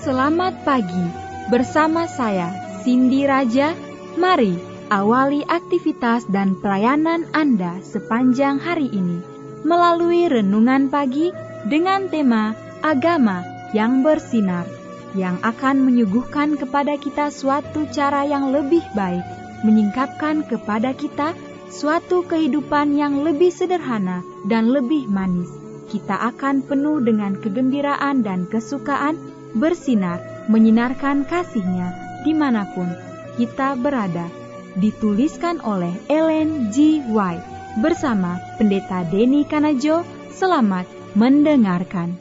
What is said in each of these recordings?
Selamat pagi, bersama saya Cindy Raja. Mari awali aktivitas dan pelayanan Anda sepanjang hari ini melalui renungan pagi dengan tema agama yang bersinar, yang akan menyuguhkan kepada kita suatu cara yang lebih baik, menyingkapkan kepada kita suatu kehidupan yang lebih sederhana dan lebih manis. Kita akan penuh dengan kegembiraan dan kesukaan, bersinar, menyinarkan kasih-Nya dimanapun kita berada. Dituliskan oleh Ellen G. White bersama Pendeta Denny Kanajo. Selamat mendengarkan.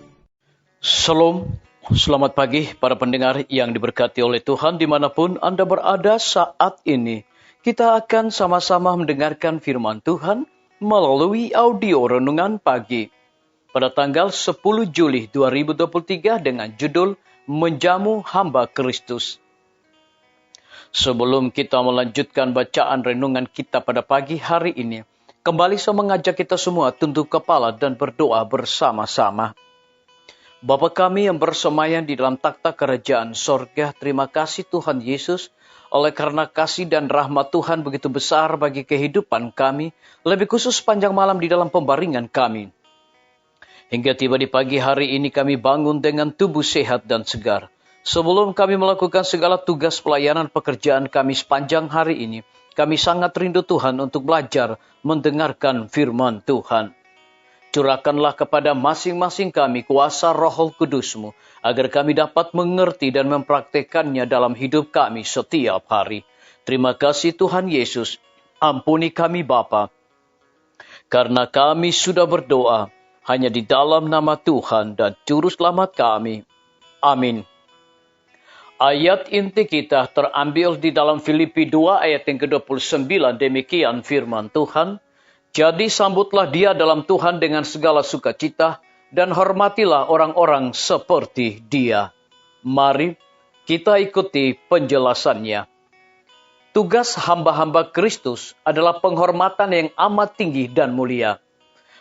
Shalom, selamat pagi para pendengar yang diberkati oleh Tuhan dimanapun Anda berada saat ini. Kita akan sama-sama mendengarkan firman Tuhan melalui audio renungan pagi pada tanggal 10 Juli 2023 dengan judul Menjamu Hamba Kristus. Sebelum kita melanjutkan bacaan renungan kita pada pagi hari ini, kembali saya mengajak kita semua tunduk kepala dan berdoa bersama-sama. Bapa kami yang bersemayam di dalam takhta kerajaan sorga, terima kasih Tuhan Yesus, oleh karena kasih dan rahmat Tuhan begitu besar bagi kehidupan kami, lebih khusus sepanjang malam di dalam pembaringan kami. Hingga tiba di pagi hari ini kami bangun dengan tubuh sehat dan segar. Sebelum kami melakukan segala tugas pelayanan pekerjaan kami sepanjang hari ini, kami sangat rindu Tuhan untuk belajar mendengarkan firman Tuhan. Curahkanlah kepada masing-masing kami kuasa Roh Kudus-Mu, agar kami dapat mengerti dan mempraktekannya dalam hidup kami setiap hari. Terima kasih Tuhan Yesus, ampuni kami Bapa, karena kami sudah berdoa hanya di dalam nama Tuhan dan Juru Selamat kami. Amin. Ayat inti kita terambil di dalam Filipi 2 ayat yang ke-29, demikian firman Tuhan. Jadi sambutlah dia dalam Tuhan dengan segala sukacita dan hormatilah orang-orang seperti dia. Mari kita ikuti penjelasannya. Tugas hamba-hamba Kristus adalah penghormatan yang amat tinggi dan mulia.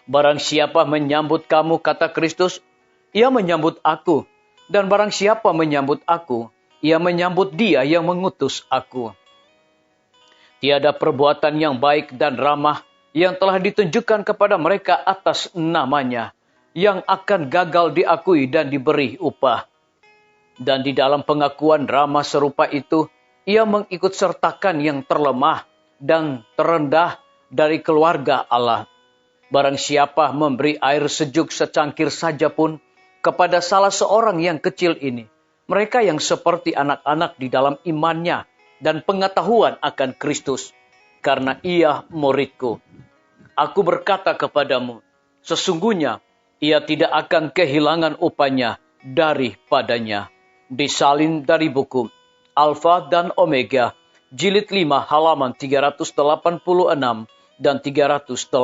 Barang siapa menyambut kamu, kata Kristus, ia menyambut aku. Dan barang siapa menyambut aku, ia menyambut dia yang mengutus aku. Tiada perbuatan yang baik dan ramah yang telah ditunjukkan kepada mereka atas namanya, yang akan gagal diakui dan diberi upah. Dan di dalam pengakuan ramah serupa itu, ia mengikut sertakan yang terlemah dan terendah dari keluarga Allah. Barang siapa memberi air sejuk secangkir saja pun kepada salah seorang yang kecil ini, mereka yang seperti anak-anak di dalam imannya dan pengetahuan akan Kristus, karena ia muridku. Aku berkata kepadamu, sesungguhnya ia tidak akan kehilangan upahnya daripadanya. Disalin dari buku Alfa dan Omega, jilid 5 halaman 386 dan 387.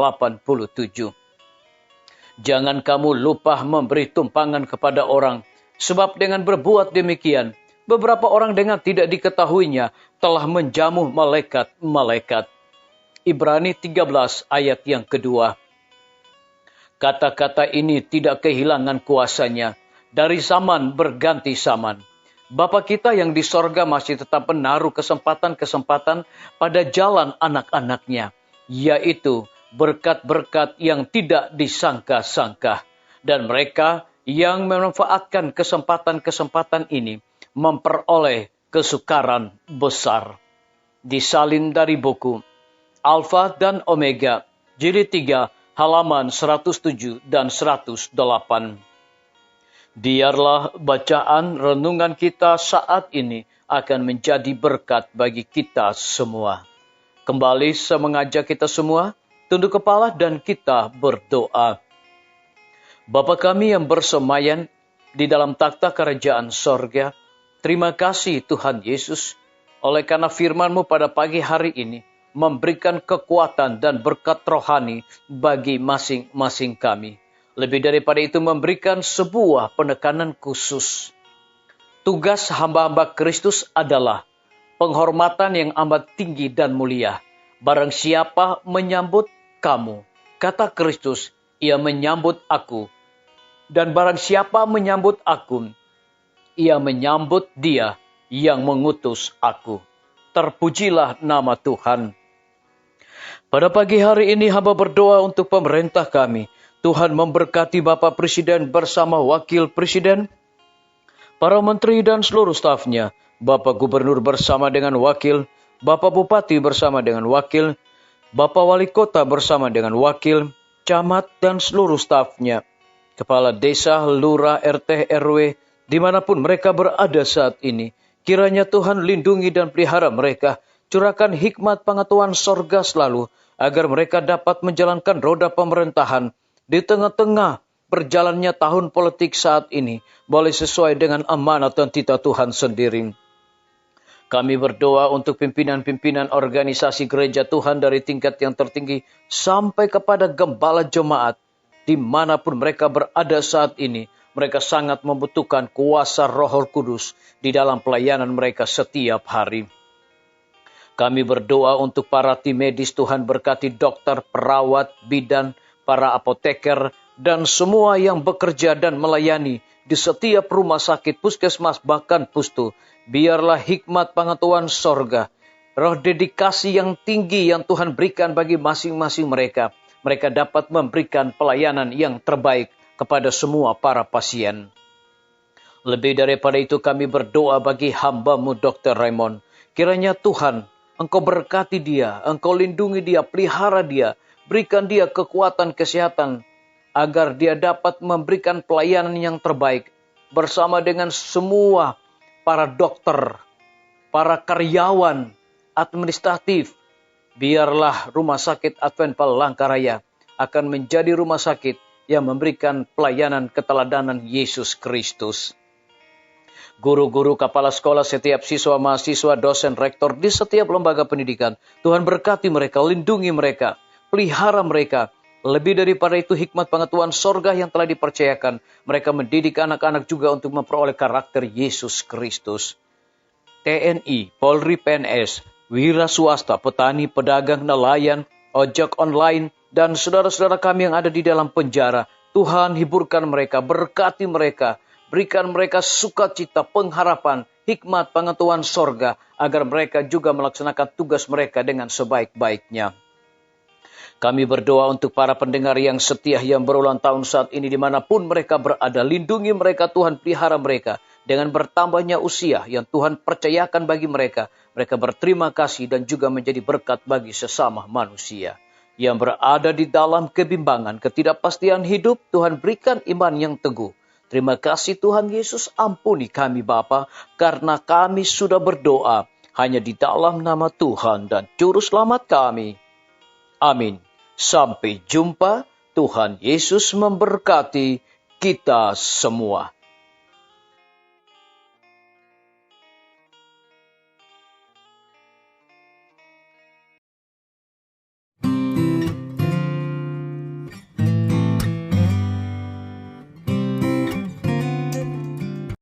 Jangan kamu lupa memberi tumpangan kepada orang, sebab dengan berbuat demikian, beberapa orang dengan tidak diketahuinya telah menjamu malaikat-malaikat. Ibrani 13 ayat yang kedua. Kata-kata ini tidak kehilangan kuasanya. Dari zaman berganti zaman. Bapa kita yang di sorga masih tetap menaruh kesempatan-kesempatan pada jalan anak-anaknya, yaitu berkat-berkat yang tidak disangka-sangka. Dan mereka yang memanfaatkan kesempatan-kesempatan ini memperoleh kesukaran besar. Disalin dari buku Alfa dan Omega, jilid 3, halaman 107 dan 108. Biarlah bacaan renungan kita saat ini akan menjadi berkat bagi kita semua. Kembali saya mengajak kita semua tunduk kepala dan kita berdoa. Bapa kami yang bersemayam di dalam takhta kerajaan sorga, terima kasih Tuhan Yesus, oleh karena firman-Mu pada pagi hari ini memberikan kekuatan dan berkat rohani bagi masing-masing kami. Lebih daripada itu memberikan sebuah penekanan khusus. Tugas hamba-hamba Kristus adalah penghormatan yang amat tinggi dan mulia. Barang siapa menyambut kamu, kata Kristus, ia menyambut aku. Dan barang siapa menyambut aku, ia menyambut Dia yang mengutus aku. Terpujilah nama Tuhan. Pada pagi hari ini hamba berdoa untuk pemerintah kami. Tuhan memberkati Bapak Presiden bersama Wakil Presiden, para menteri dan seluruh stafnya, Bapak Gubernur bersama dengan wakil, Bapak Bupati bersama dengan wakil, Bapak Wali Kota bersama dengan wakil, camat dan seluruh stafnya, kepala desa, lurah, RT, RW, dimanapun mereka berada saat ini. Kiranya Tuhan lindungi dan pelihara mereka, curahkan hikmat pengetahuan sorga selalu, agar mereka dapat menjalankan roda pemerintahan di tengah-tengah berjalannya tahun politik saat ini, boleh sesuai dengan amanat dan titah Tuhan sendiri. Kami berdoa untuk pimpinan-pimpinan organisasi gereja Tuhan dari tingkat yang tertinggi sampai kepada gembala jemaat. Dimanapun mereka berada saat ini, mereka sangat membutuhkan kuasa Roh Kudus di dalam pelayanan mereka setiap hari. Kami berdoa untuk para tim medis, Tuhan berkati dokter, perawat, bidan, para apoteker, dan semua yang bekerja dan melayani di setiap rumah sakit, puskesmas, bahkan pustu. Biarlah hikmat pengetahuan sorga, roh dedikasi yang tinggi yang Tuhan berikan bagi masing-masing mereka. Mereka dapat memberikan pelayanan yang terbaik kepada semua para pasien. Lebih daripada itu kami berdoa bagi hamba-Mu Dr. Raymond. Kiranya Tuhan, Engkau berkati dia, Engkau lindungi dia, pelihara dia, berikan dia kekuatan kesehatan, agar dia dapat memberikan pelayanan yang terbaik bersama dengan semua para dokter, para karyawan, administratif. Biarlah Rumah Sakit Advent Palangkaraya akan menjadi rumah sakit yang memberikan pelayanan keteladanan Yesus Kristus. Guru-guru, kepala sekolah, setiap siswa, mahasiswa, dosen, rektor di setiap lembaga pendidikan. Tuhan berkati mereka, lindungi mereka, pelihara mereka. Lebih daripada itu hikmat pengetahuan sorga yang telah dipercayakan. Mereka mendidik anak-anak juga untuk memperoleh karakter Yesus Kristus. TNI, Polri, PNS, wira swasta, petani, pedagang, nelayan, ojek online, dan saudara-saudara kami yang ada di dalam penjara. Tuhan hiburkan mereka, berkati mereka. Berikan mereka sukacita, pengharapan, hikmat pengetahuan sorga, agar mereka juga melaksanakan tugas mereka dengan sebaik-baiknya. Kami berdoa untuk para pendengar yang setia yang berulang tahun saat ini dimanapun mereka berada. Lindungi mereka Tuhan, pelihara mereka. Dengan bertambahnya usia yang Tuhan percayakan bagi mereka, mereka berterima kasih dan juga menjadi berkat bagi sesama manusia. Yang berada di dalam kebimbangan, ketidakpastian hidup, Tuhan berikan iman yang teguh. Terima kasih Tuhan Yesus, ampuni kami Bapa, karena kami sudah berdoa hanya di dalam nama Tuhan dan Juru Selamat kami. Amin. Sampai jumpa. Tuhan Yesus memberkati kita semua.